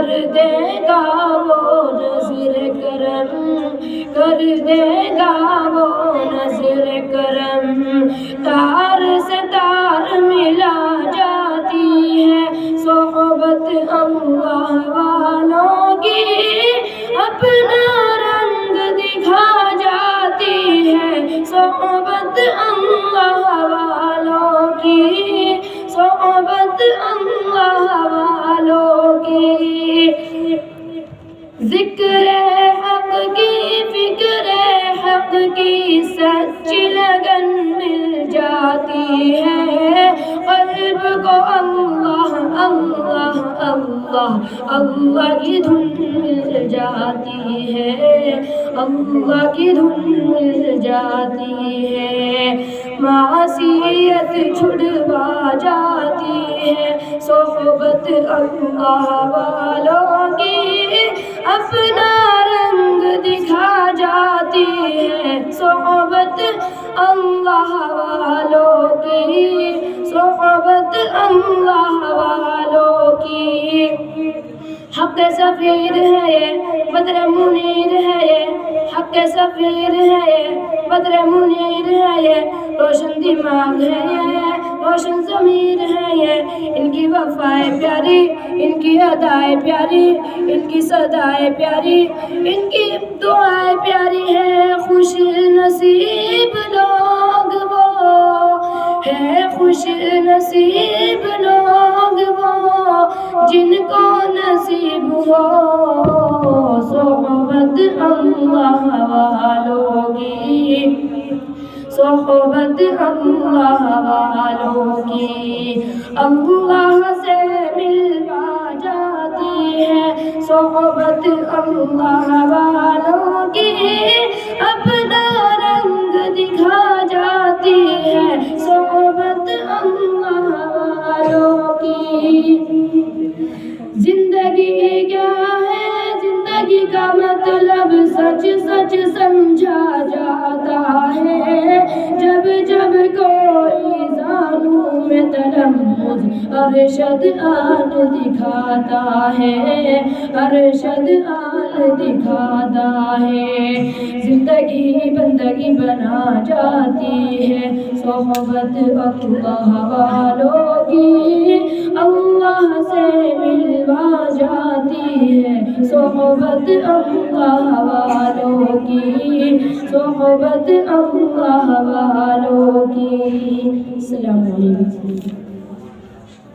کر دے گا وہ نظر کرم، کر دے گا وہ نظر کرم۔ تار سے تار ملا جاتی ہے صحبت اللہ والوں کی، اپنا رنگ دکھا جاتی ہے صحبت اللہ والوں کی، صحبت اللہ والوں کی۔ ذکر حق کی، فکر حق کی سچی لگن مل جاتی ہے قلب کو اللہ اللہ اللہ اللہ کی دھن مل جاتی ہے، اللہ کی دھن مل جاتی ہے۔ معصیت چھڑوا جاتی ہے صحبت اللہ والوں کی، اپنا رنگ دکھا جاتی ہے صحبت اللہ والوں کی، صحبت اللہ والوں کی۔ حق سفیر ہے یہ بدر منیر ہے یہ، حق سفیر ہے یہ بدر منیر ہے یہ، روشن دماغ ہے یہ روشن ضمیر ہے یہ۔ ان کی وفائے پیاری، ان کی ادائے پیاری، ان کی صدائے پیاری، ان کی دعائیں پیاری ہے۔ خوش نصیب لوگ وہ ہے، خوش نصیب لوگ وہ جن کو نصیب ہو صحبت اللہ والوں کی، صحبت اللہ والوں کی۔ اللہ سے ملوا جاتی ہے صحبت اللہ والوں کی، اپنا رنگ دکھا جاتی ہے صحبت اللہ والوں کی۔ زندگی کیا ہے، زندگی کا مطلب سچ سچ سمجھا جاتا ہے، جب جب کوئی زانوں میں تلمذ ارشد آن دکھاتا ہے، ارشد آن دکھاتا ہے۔ زندگی بندگی بنا جاتی ہے صحبت اللہ والوں کی، اللہ سے ملوا جاتی ہے صحبت اللہ والوں کی، صحبت اللہ والوں کی۔ السلام علیکم۔